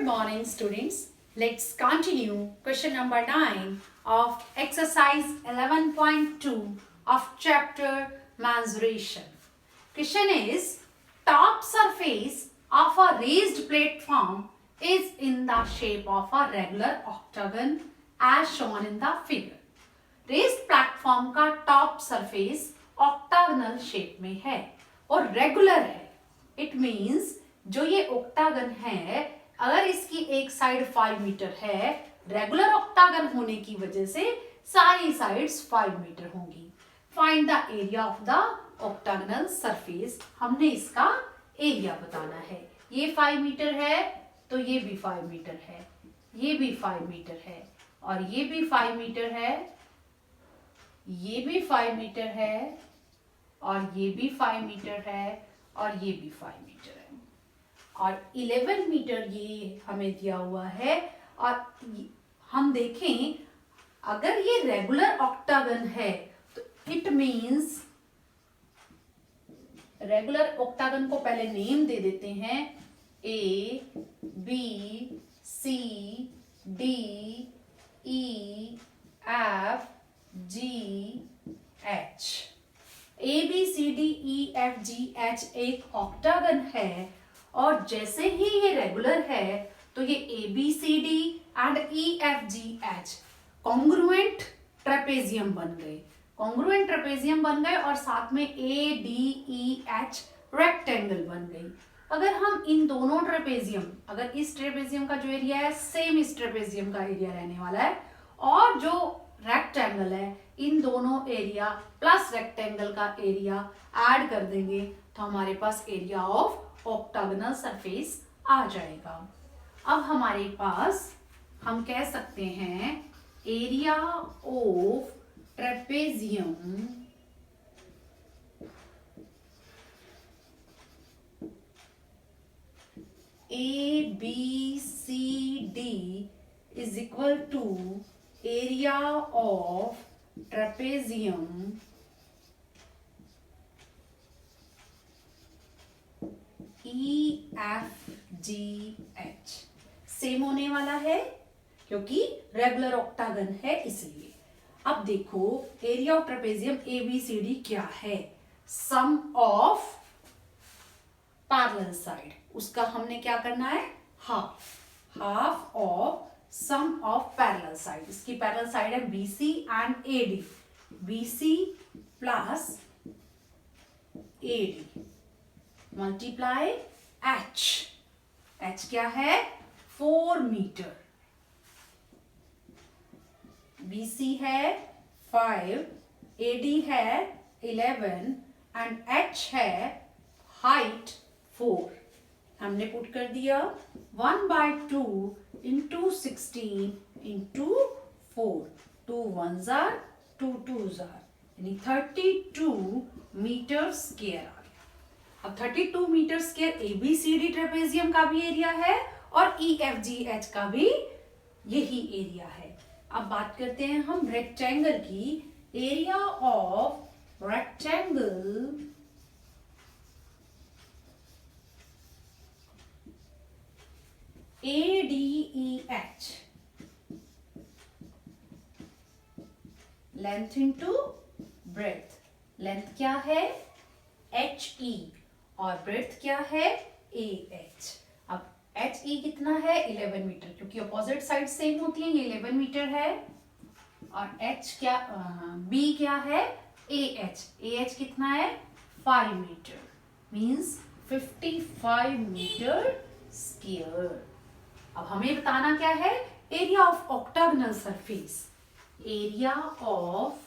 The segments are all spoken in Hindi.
Good morning, students. Let's continue question number 9 of exercise 11.2 of chapter mensuration. Question is, top surface of a raised platform is in the shape of a regular octagon as shown in the figure. Raised platform का टॉप सरफेस ऑक्टागनल शेप में है और रेगुलर है. इट मींस जो ये ऑक्टागन है, अगर इसकी एक साइड 5 मीटर है, रेगुलर ऑक्टागन होने की वजह से सारी साइड्स 5 मीटर होंगी. Find the area of the octagonal surface. हमने इसका एरिया बताना है. ये 5 मीटर है तो ये भी 5 मीटर है, ये भी 5 मीटर है और ये भी 5 मीटर है, ये भी 5 मीटर है और ये भी 5 मीटर है और ये भी 5 मीटर है और 11 मीटर ये हमें दिया हुआ है. और हम देखें, अगर ये रेगुलर ऑक्टागन है तो इट मींस रेगुलर ऑक्टागन को पहले नेम दे देते हैं. A B C D E F G H. A B C D E F G H एक ऑक्टागन है और जैसे ही ये रेगुलर है तो ये A B C D and E F G H congruent trapezium बन गए. कॉन्ग्रुएंट ट्रेपेजियम बन गए और साथ में A D E H rectangle बन गई. अगर हम इन दोनों ट्रेपेजियम, अगर इस ट्रेपेजियम का जो एरिया है सेम इस ट्रेपेजियम का एरिया रहने वाला है और जो रेक्टेंगल है, इन दोनों एरिया प्लस रेक्टेंगल का एरिया ऐड कर देंगे तो हमारे पास एरिया ऑफ ऑक्टागोनल सरफेस आ जाएगा. अब हमारे पास हम कह सकते हैं area of trapezium A B C D is equal to area of trapezium EFGH सेम होने वाला है क्योंकि रेगुलर ऑक्टागन है इसलिए. अब देखो एरिया ऑफ ट्रेपेजियम ABCD क्या है. सम ऑफ पैरेलल साइड, उसका हमने क्या करना है, half of sum of parallel side. इसकी पैरेलल साइड है BC and AD. BC plus AD multiply H. H क्या है, 4 मीटर. BC है 5, AD है 11 एंड H है हाइट 4. हमने पुट कर दिया 1/2 into 16 into 4. 2 1s are 2 2s are यानी 32 मीटर स्क्वायर आ गया. अब 32 मीटर स्क्वायर ABCD ट्रेपेजियम का भी एरिया है और EFGH का भी यही एरिया है. अब बात करते हैं हम रेक्टेंगल की. Area of rectangle ADEH length into breadth. Length क्या है HE और ब्रेथ क्या है AH. अब HE कितना है 11 मीटर, क्योंकि अपोजिट साइड सेम होती है. ये 11 मीटर है और H क्या B क्या है AH. AH कितना है 5 मीटर, मींस 55 मीटर स्क्वायर. अब हमें बताना क्या है, area of octagonal surface. Area of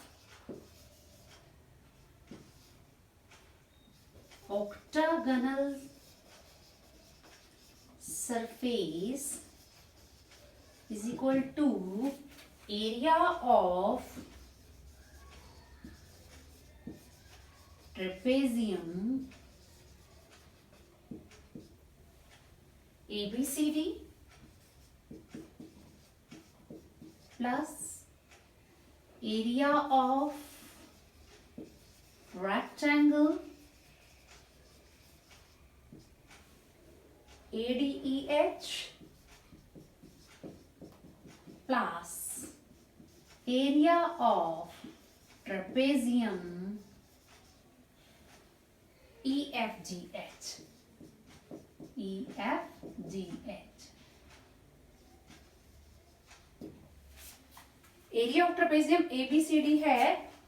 octagonal surface is equal to area of trapezium ABCD plus area of rectangle ADEH plus area of trapezium EFGH. Area of trapezium ABCD है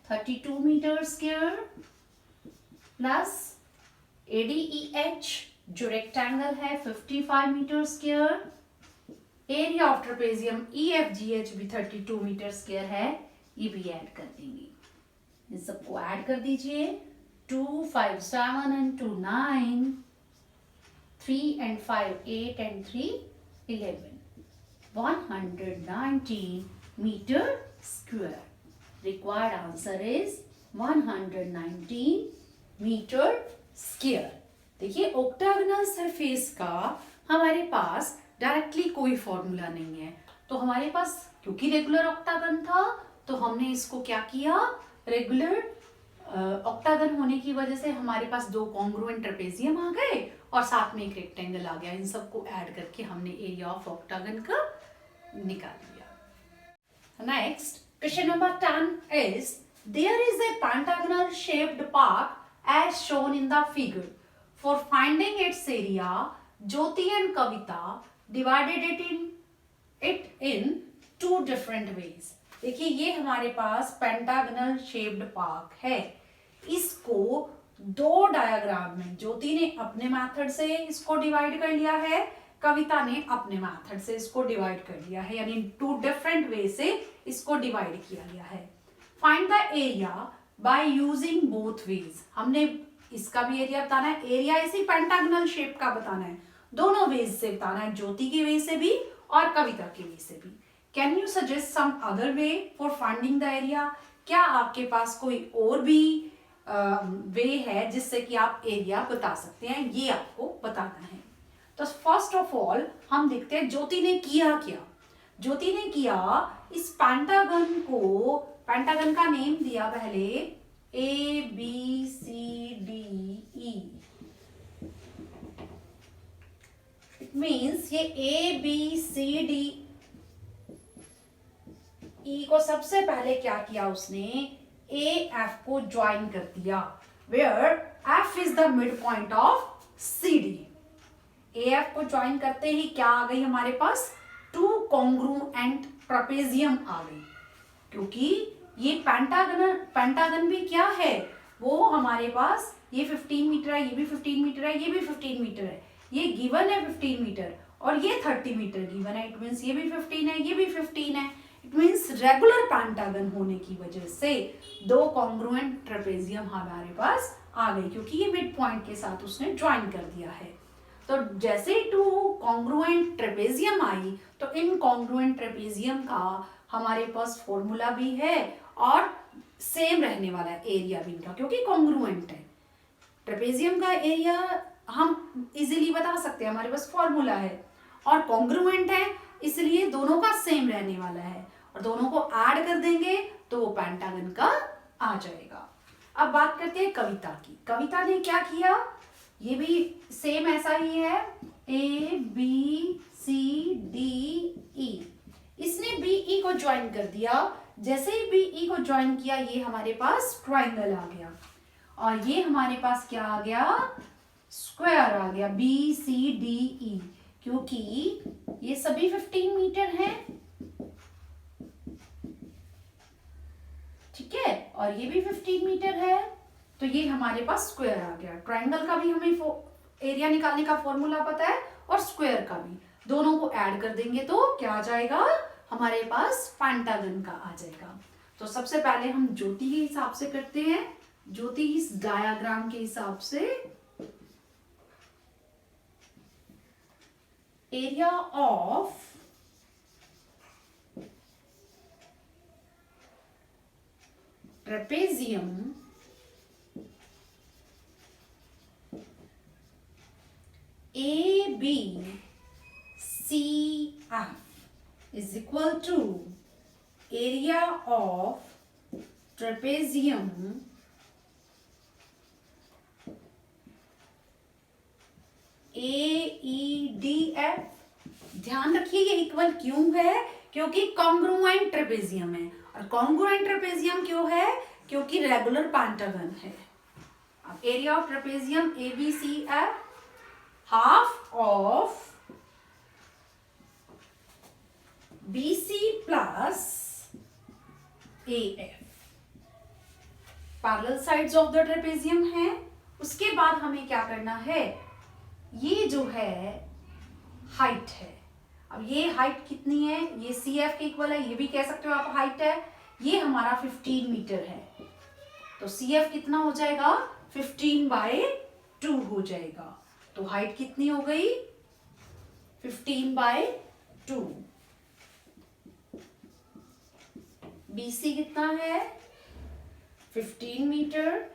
32 मीटर स्क्वायर प्लस ADEH जो रेक्टेंगल है 55 metre square. Area of trapezium EFGH भी 32 मीटर स्क्वायर है, ये भी ऐड कर देंगे। इन सबको ऐड कर दीजिए। 2 5 7 and 2 9, 3 and 5 8 and 3 11, 119 meter square. Required answer is 119 meter square. देखिए ऑक्टागोनल सरफेस का हमारे पास डायरेक्टली कोई फॉर्मूला नहीं है, तो हमारे पास क्योंकि रेगुलर ऑक्टागन था तो हमने इसको क्या किया, रेगुलर ऑक्टागन होने की वजह से हमारे पास दो कॉन्ग्रुएंट ट्रेपेजियम आ गए और साथ में एक रेक्टेंगल आ गया। इन सबको ऐड करके हमने एरिया ऑफ ऑक्टागन का निकाल लिया। Next question number 10 is there is a pentagonal shaped park as shown in the figure. For finding its area Jyoti and Kavita divided it in two different ways. देखिए ये हमारे पास पेंटागोनल शेप्ड पार्क है, इसको दो डायग्राम में ज्योति ने अपने मेथड से इसको डिवाइड कर लिया है, कविता ने अपने मेथड से इसको डिवाइड कर लिया है, यानी टू डिफरेंट वे से इसको डिवाइड किया गया है। Find the area by using both ways. हमने इसका भी एरिया बताना है, एरिया इसी पेंटागोनल शेप का बताना है, दोनों वेज से बताना है, ज्योति की वे से भी और कविता की वे से भी। Can you suggest some other way for finding the area? क्या आपके पास कोई और भी वे है जिससे कि आप एरिया बता सकते हैं, ये आपको बताना है। तो फर्स्ट ऑफ ऑल हम देखते हैं ज्योति ने किया क्या। ज्योति ने किया इस पेंटागन को, पेंटागन का नेम दिया पहले ABCDE। इट मीन्स ये ABCDE को सबसे पहले क्या किया उसने, AF को ज्वाइन कर दिया, where F is the mid point of CD। AF को ज्वाइन करते ही क्या आ गई हमारे पास, टू कॉन्ग्रुएंट ट्रेपेजियम आ गई, क्योंकि ये पेंटागन भी क्या है, वो हमारे पास ये 15 मीटर है, ये भी 15 मीटर है, ये भी 15 मीटर है, ये गिवन है 15 मीटर और ये 30 मीटर गिवन है। इट मीन्स ये भी 15 है, ये भी 15 है। इट मीन्स रेगुलर पेंटागन होने की वजह से दो कॉन्ग्रुएंट ट्रेपेजियम हमारे पास आ गई, क्योंकि ये मिड पॉइंट के साथ उसने ज्वाइन कर दिया है। तो जैसे टू कॉन्ग्रुएंट ट्रेपेजियम आई तो इन कॉन्ग्रुएंट ट्रेपेजियम का हमारे पास फॉर्मूला भी है और सेम रहने वाला है एरिया भी इनका, क्योंकि कॉन्ग्रुएंट है। ट्रेपेजियम का एरिया हम इजीली बता सकते हैं, हमारे पास फॉर्मूला है, और कॉन्ग्रुएंट है इसलिए दोनों का सेम रहने वाला है, और दोनों को ऐड कर देंगे तो वो पेंटागन का आ जाएगा। अब बात करते हैं कविता की। कविता ने क्या किया, ये भी सेम ऐसा ही है, ABCDE। इसने BE को ज्वाइन कर दिया, जैसे ही BE को ज्वाइन किया ये हमारे पास ट्राइंगल आ गया, और ये हमारे पास क्या आ गया, स्क्वायर आ गया, BCDE, क्योंकि ये सभी 15 मीटर हैं, ठीक है, और ये भी 15 मीटर है, तो ये हमारे पास स्क्वायर आ गया। ट्रायंगल का भी हमें एरिया निकालने का फॉर्मूला पता है और स्क्वायर का भी, दोनों को ऐड कर देंगे तो क्या आ जाएगा, हमारे पास पेंटागन का आ जाएगा। तो सबसे पहले हम ज्योति के हिसाब से करते हैं, ज्योति इस डायग्राम के हिसाब से area of trapezium ABCF is equal to area of trapezium AEDF। ध्यान रखिए ये इक्वल क्यों है, क्योंकि कॉन्ग्रुएंट ट्रेपेजियम है। और कॉन्ग्रुएंट ट्रेपेजियम क्यों है? क्योंकि रेगुलर पेंटागन है। अब area of trapezium ABCF half of BC plus AF parallel sides of the trapezium है। उसके बाद हमें क्या करना है, ये जो है हाइट है। अब ये हाइट कितनी है, ये CF के इक्वल है, ये भी कह सकते हो आप हाइट है। ये हमारा 15 मीटर है, तो CF कितना हो जाएगा, 15/2 हो जाएगा। तो हाइट कितनी हो गई, 15/2। BC कितना है, 15 मीटर,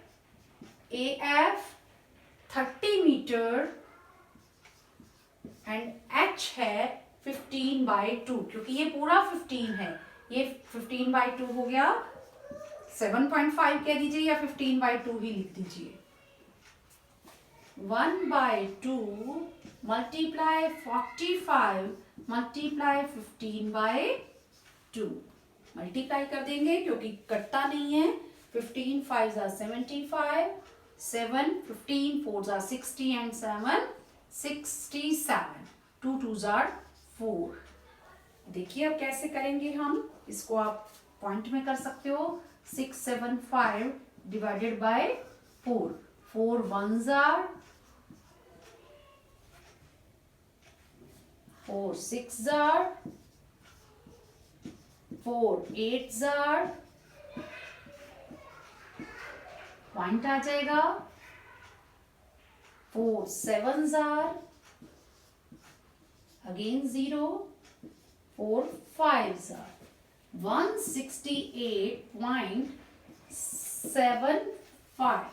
AF 30 मीटर एंड H है 15/2, क्योंकि ये पूरा 15 है, ये 15/2 हो गया। 7.5 कह दीजिए या 15/2 ही लिख दीजिए। 1/2 मल्टीप्लाई 45 मल्टीप्लाई 15/2 मल्टीप्लाई कर देंगे क्योंकि कटता नहीं है। 15 5 75, 7 15 4 60 एंड 7 67, 2 2 4। देखिए अब कैसे करेंगे हम इसको, आप पॉइंट में कर सकते हो। 675 divided by 4, 4 1s are 4 6s are 4 8s are, point आ जाएगा। 4 7s are, again 0, 4 5s are, 168.75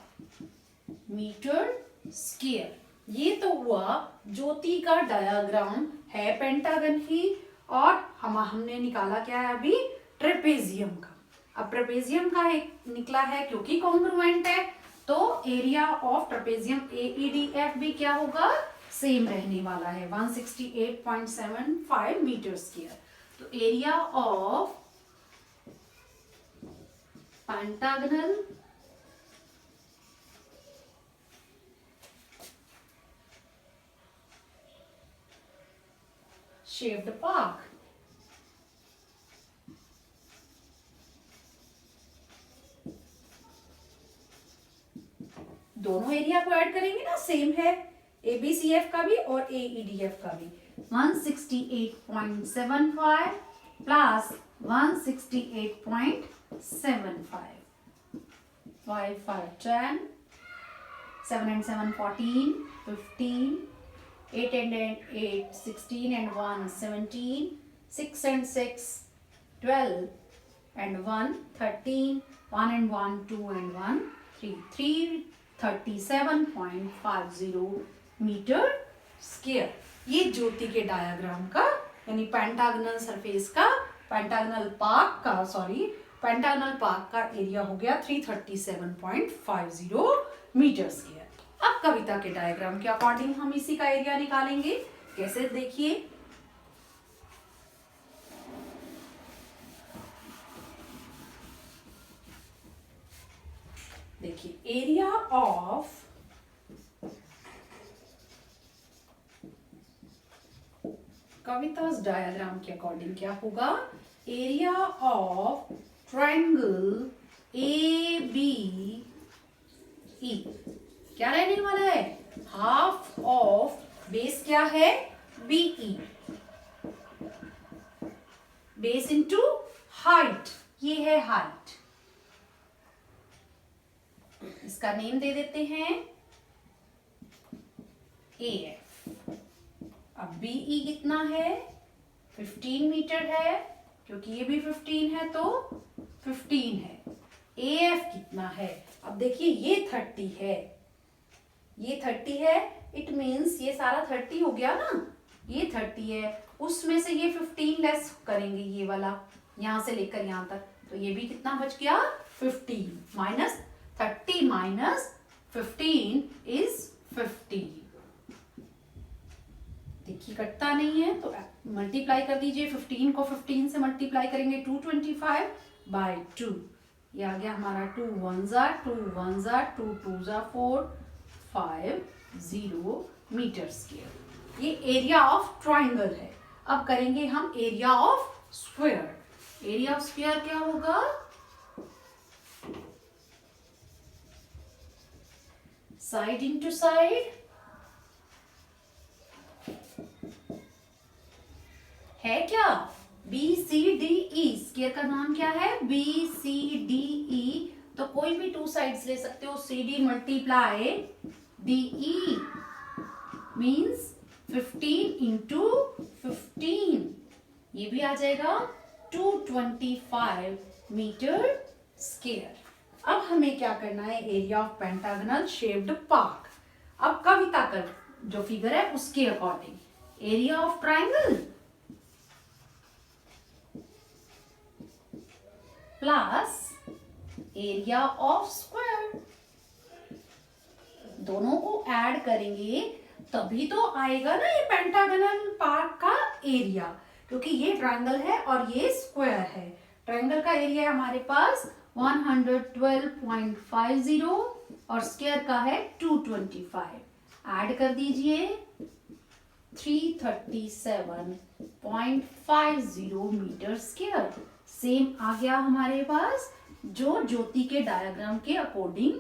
metre square. ये तो हुआ ज्योति का डायग्राम है पेंटागन ही, और हमने निकाला क्या है अभी, ट्रेपेजियम का। अब ट्रेपेजियम का एक निकला है क्योंकि कॉन्ग्रुएंट है, तो एरिया ऑफ ट्रेपेजियम AEDF भी क्या होगा, सेम रहने वाला है, 168.75 मीटर स्क्वायर। तो area of pentagonal shaped park दोनों एरिया को ऐड करेंगे ना, सेम है, ABCF का भी और AEDF का भी। 168.75 plus 168.75, 5 5 10, 7 and 7 14, 15, 8 and 8 16 and 1 17, 6 and 6 12 and 1 13, 1 and 1 2 and 1 3, 337.50 metre square. ये ज्योति के डायग्राम का यानी पेंटागनल सरफेस का, पेंटागनल पार्क का एरिया हो गया 337.50 मीटर स्क्वायर। अब कविता के डायग्राम के अकॉर्डिंग हम इसी का एरिया निकालेंगे। कैसे, देखिए, एरिया ऑफ कविता's डायग्राम के अकॉर्डिंग क्या होगा, एरिया ऑफ ट्रायंगल ABE क्या रहने वाला है, हाफ ऑफ बेस क्या है, BE, बेस इंटू हाइट, ये है हाइट, इसका नेम दे देते हैं AF। अब BE कितना है, 15 मीटर है, क्योंकि ये भी 15 है तो 15 है। AF कितना है, अब देखिए ये 30 है, ये 30 है, इट मीन्स ये सारा 30 हो गया ना, ये 30 है, उसमें से ये 15 लेस करेंगे, ये वाला यहां से लेकर यहां तक, तो ये भी कितना बच गया, 15 माइनस 30 माइनस 15 इज 50। देखिए कटता नहीं है तो मल्टीप्लाई कर दीजिए, 15 को 15 से मल्टीप्लाई करेंगे 225/2, ये आ गया हमारा 2 1 2 1 2 2 4 5 0 मीटर स्क्वायर। ये एरिया ऑफ ट्राइंगल है। अब करेंगे हम area of square. Area of square क्या होगा? साइड इंटू साइड है क्या? BCDE, स्क्वायर का नाम क्या है? BCDE। तो कोई भी 2 साइड्स ले सकते हो। CD multiply DE means 15 into 15, ये भी आ जाएगा 225 मीटर स्क्वायर। अब हमें क्या करना है? Area of pentagonal shaped park. अब कविता का जो फिगर है उसके according area of triangle plus area of square, दोनों को ऐड करेंगे तभी तो आएगा ना ये पेंटागनल पार्क का एरिया, क्योंकि ये ट्रायंगल है और ये स्क्वायर है। ट्रायंगल का एरिया है हमारे पास 112.50 और स्क्वायर का है 225। ऐड कर दीजिए 337.50 मीटर स्क्वायर। सेम आ गया हमारे पास जो ज्योति के डायग्राम के अकॉर्डिंग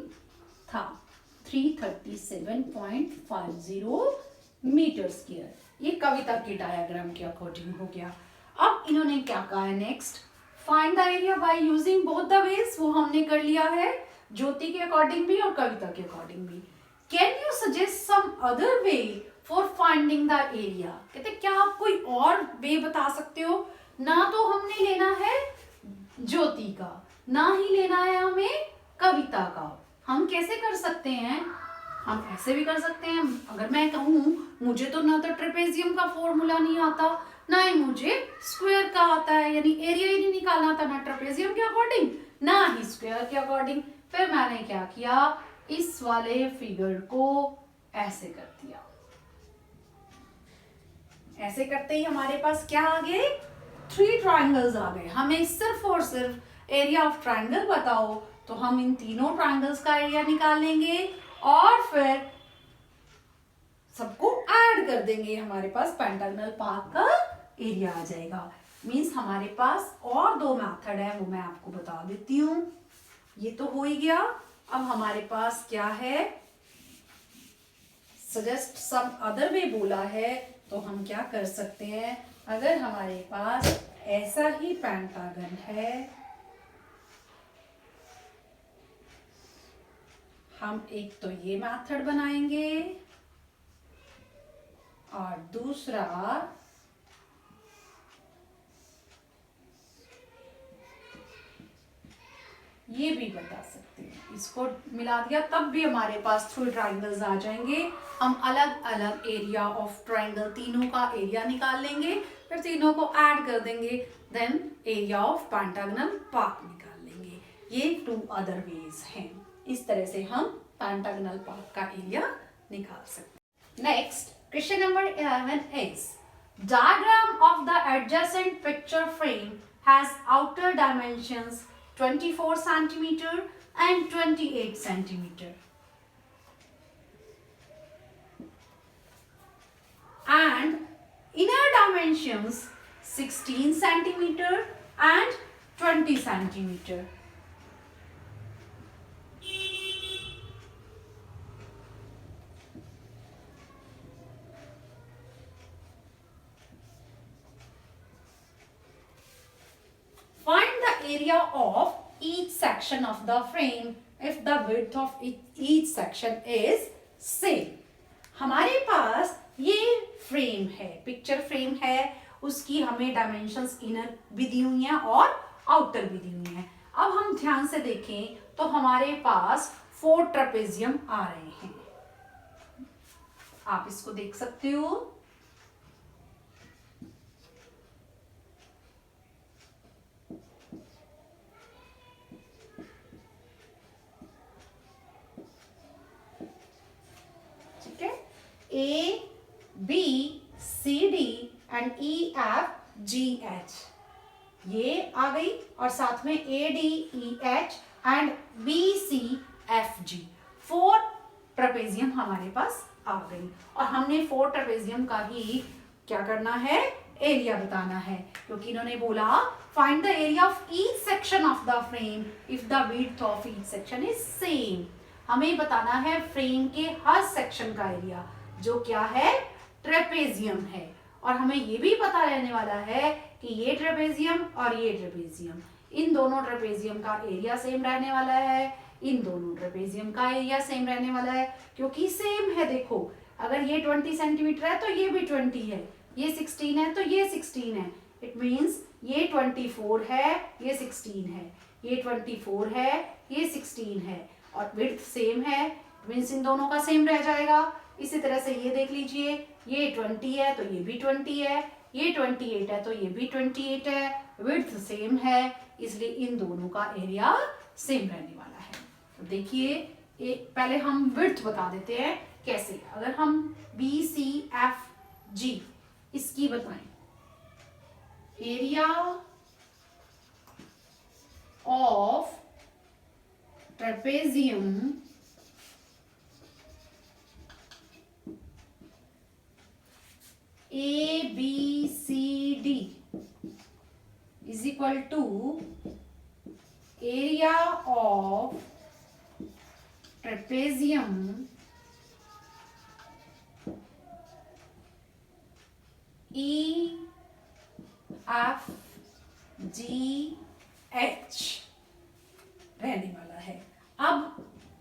था, 337.50 मीटर स्क्वायर। ये कविता के डायग्राम के अकॉर्डिंग हो गया। अब इन्होंने क्या कहा है next? Find the area by using both the ways. वो हमने कर लिया है, ज्योति के अकॉर्डिंग भी और कविता के अकॉर्डिंग भी। Can you suggest some other way for finding the area? कहते क्या आप कोई और वे बता सकते हो? ना तो हमने लेना है ज्योति का, ना ही लेना है हमें कविता का। हम कैसे कर सकते हैं? हम ऐसे भी कर सकते हैं। अगर मैं कहूं मुझे तो ना तो ट्रेपेजियम का फॉर्मूला नहीं आता, ना ही मुझे स्क्वायर का आता है, यानी एरिया ही नहीं निकालना आता, ना ट्रेपेजियम के अकॉर्डिंग ना ही स्क्वायर के अकॉर्डिंग। फिर मैंने क्या किया? इस वाले फिगर को ऐसे कर दिया। ऐसे करते ही हमारे पास क्या आ गए? 3 ट्रायंगल्स आ गए। हमें सिर्फ और सिर्फ एरिया ऑफ ट्रायंगल बताओ तो हम इन तीनों ट्रायंगल्स का एरिया निकाल लेंगे और फिर सबको ऐड कर देंगे। हमारे पास पेंटागनल पार्क का एरिया आ जाएगा। मींस हमारे पास और 2 मेथड है, वो मैं आपको बता देती हूँ। ये तो हो ही गया। अब हमारे पास क्या है? सजेस्ट सम अदर वे बोला है, तो हम क्या कर सकते हैं? अगर हमारे पास ऐसा ही पेंटागन है, हम एक तो ये मेथड बनाएंगे और दूसरा ये भी बता सकते हैं। इसको मिला दिया तब भी हमारे पास 3 ट्रायंगल्स आ जाएंगे। हम अलग अलग एरिया ऑफ ट्रायंगल तीनों का एरिया निकाल लेंगे, फिर तीनों को ऐड कर देंगे, then area of pentagonal park निकाल लेंगे। ये 2 अदर वेज हैं। इस तरह से हम पेंटागनल पार्क का एरिया निकाल सकते हैं। Next question number 11 is diagram of the adjacent picture frame has outer dimensions 24 centimeter and 28 centimeter. And inner dimensions 16 centimeter and 20 centimeter. Find the area of each section of the frame if the width of each section is same. हमारे पास ये फ्रेम है, पिक्चर फ्रेम है, उसकी हमें डायमेंशंस इनर भी दी हुई हैं और आउटर भी दी हुई हैं। अब हम ध्यान से देखें तो हमारे पास 4 ट्रेपेजियम आ रहे हैं। आप इसको देख सकते हो। A, B, C, D and E EFGH, ये आ गई, और साथ में ADEH एंड BCFG, 4 ट्रेपेजियम हमारे पास आ गई। और हमने 4 ट्रेपेजियम का ही क्या करना है, एरिया बताना है, क्योंकि इन्होंने बोला find the area of each section of the frame if the width of each section is same. हमें बताना है फ्रेम के हर सेक्शन का एरिया, जो क्या है, ट्रेपेजियम है। और हमें ये भी पता रहने वाला है कि ये ट्रेपेजियम और ये ट्रेपेजियम, इन दोनों ट्रेपेजियम का एरिया सेम रहने वाला है, इन दोनों ट्रेपेजियम का एरिया सेम रहने वाला है, क्योंकि सेम है। देखो, अगर ये 20 सेंटीमीटर है तो ये भी 20 है, ये 16 है तो ये 16 है। इट मीन्स ये 24 है, ये 16 है, ये 24 है, ये 16 है, और विड्थ सेम है, मीन्स इन दोनों का सेम रह जाएगा। इसी तरह से ये देख लीजिए, ये 20 है तो ये भी 20 है, ये 28 है तो ये भी 28 है, विड्थ सेम है, इसलिए इन दोनों का एरिया सेम रहने वाला है। तो देखिए, पहले हम विड्थ बता देते हैं कैसे। अगर हम BCFG इसकी बताएं, area of trapezium ABCD is equal to area of trapezium EFGH रहने वाला है। अब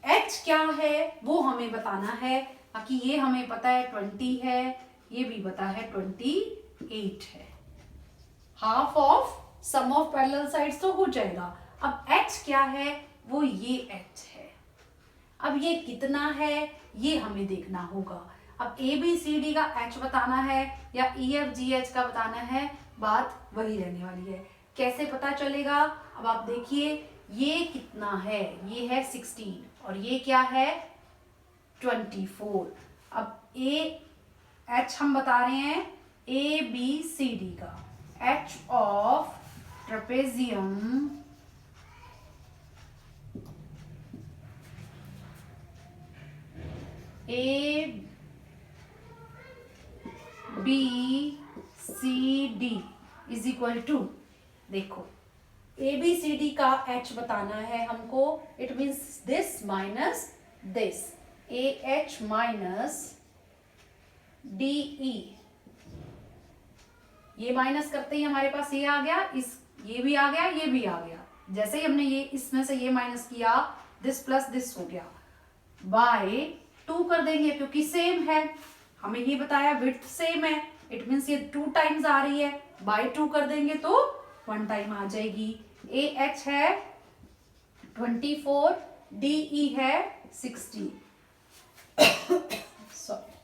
H क्या है वो हमें बताना है, बाकी ये हमें पता है 20 है, ये भी पता है 28 है। Half of sum of parallel sides तो हो जाएगा। अब H क्या है, वो ये H है। अब ये कितना है ये हमें देखना होगा। अब ABCD का H बताना है या EFGH का बताना है, बात वही रहने वाली है। कैसे पता चलेगा, अब आप देखिए, ये कितना है, ये है 16 और ये क्या है 24। अब H हम बता रहे हैं ABCD का, H of trapezium ABCD is equal to, देखो ABCD का H बताना है हमको, it means this minus this, AH minus DE, ये माइनस करते ही हमारे पास ये आ गया, ये भी आ गया, ये भी आ गया। जैसे ही हमने ये इसमें से ये माइनस किया, दिस प्लस दिस हो गया, बाय 2 कर देंगे क्योंकि सेम है। हमें ये बताया विड्थ सेम है, इट मीन्स ये 2 टाइम्स आ रही है, बाय 2 कर देंगे तो 1 टाइम आ जाएगी। AH है 24, DE है 60 सॉरी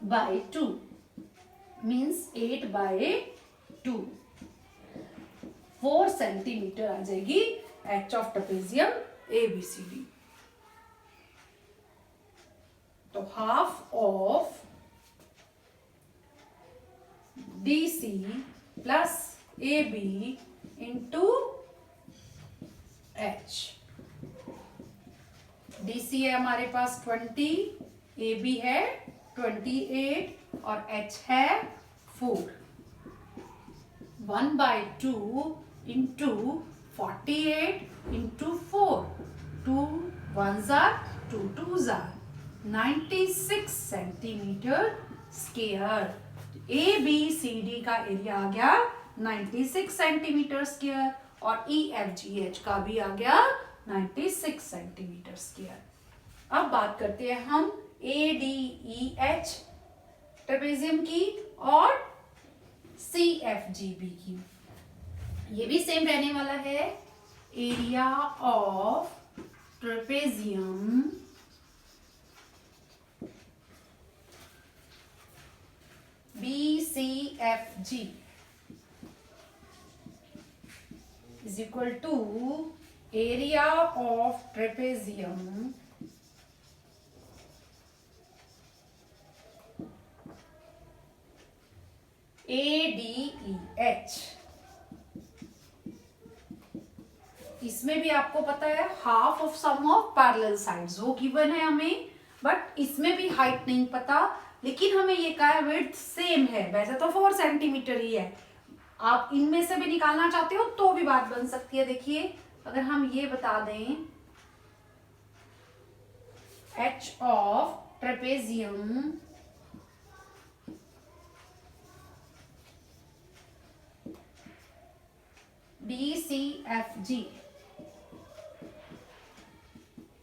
बाय 2 मीन्स 8/2, 4 सेंटीमीटर आ जाएगी H ऑफ ट्रेपेजियम ABCD। तो half of DC plus AB into H। DC है हमारे पास 20, AB है 28 और H है 4। 1/2 into 48 into 4, 2 1s are 2 2s are 96 centimetre square. ABCD का एरिया आ गया 96 सेंटीमीटर स्क्वायर और EFGH का भी आ गया 96 सेंटीमीटर स्क्वायर। अब बात करते हैं हम ADEH ट्रेपेजियम की और CFGB की। ये भी सेम रहने वाला है, area of trapezium BCFG is equal to area of trapezium ADEH। इसमें भी आपको पता है half of sum of parallel sides वो गिवन है हमें, बट इसमें भी हाइट नहीं पता, लेकिन हमें ये कहा है विड्थ सेम है। वैसे तो 4 सेंटीमीटर ही है, आप इनमें से भी निकालना चाहते हो तो भी बात बन सकती है। देखिए अगर हम ये बता दें H ऑफ ट्रेपेजियम BCFG,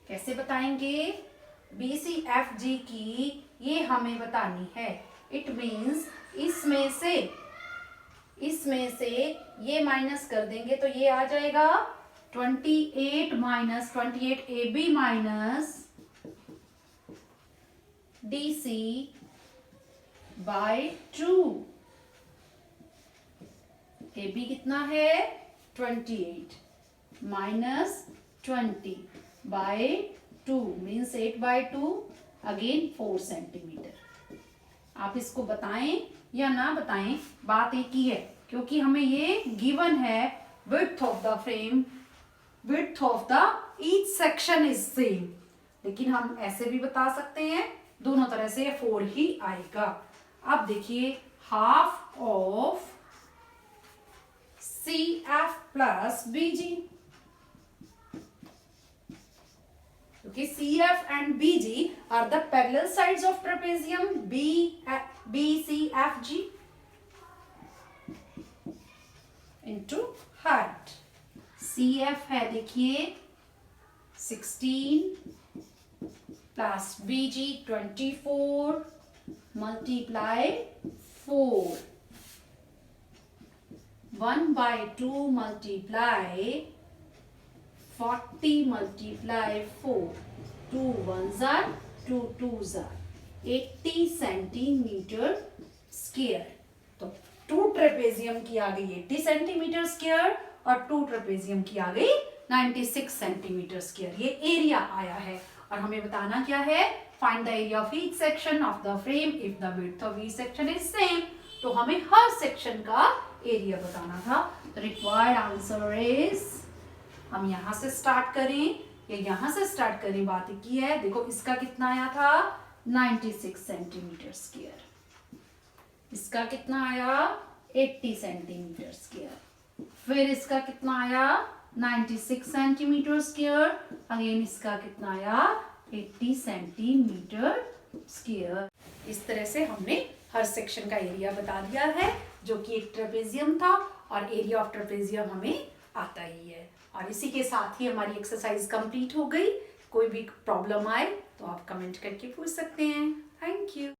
कैसे बताएंगे? BCFG की ये हमें बतानी है। इट मीन्स इसमें से ये माइनस कर देंगे तो ये आ जाएगा 28 minus 28 AB minus DC by 2। AB कितना है 28 minus 20 by 2 means 8 by 2 again 4 centimetre. आप इसको बताएं या ना बताएं बात एक ही है, क्योंकि हमें ये गिवन है width of the frame, width of the each section is same. लेकिन हम ऐसे भी बता सकते हैं, दोनों तरह से 4 ही आएगा। अब देखिए half of CF plus BG, क्योंकि CF and BG are the parallel sides of trapezium BCFG into height। CF है देखिए 16 plus BG 24 multiply 4 1/2 multiply 40 multiply 4 2 1s are 2 2s are 80 centimetre square. तो 2 ट्रेपेजियम की आ गई 80 सेंटीमीटर स्क्वायर और 2 ट्रेपेजियम की आ गई 96 सेंटीमीटर स्क्वायर। ये एरिया आया है और हमें बताना क्या है? Find the area of each section of the frame if the width of each section is same. तो हमें हर सेक्शन का एरिया बताना था। तो रिक्वायर्ड आंसर इज, हम यहां से स्टार्ट करें या यहां से स्टार्ट करें, बात की है। देखो इसका कितना आया था 96 सेंटीमीटर स्क्वायर, इसका कितना आया 80 सेंटीमीटर स्क्वायर, फिर इसका कितना आया 96 सेंटीमीटर स्क्वायर, अगेन इसका कितना आया 80 सेंटीमीटर स्क्वायर। इस तरह से हमने हर सेक्शन का एरिया बता दिया है, जो कि एक ट्रेपेजियम था और एरिया ऑफ ट्रेपेजियम हमें आता ही है। और इसी के साथ ही हमारी एक्सरसाइज कंप्लीट हो गई। कोई भी प्रॉब्लम आए तो आप कमेंट करके पूछ सकते हैं। Thank you.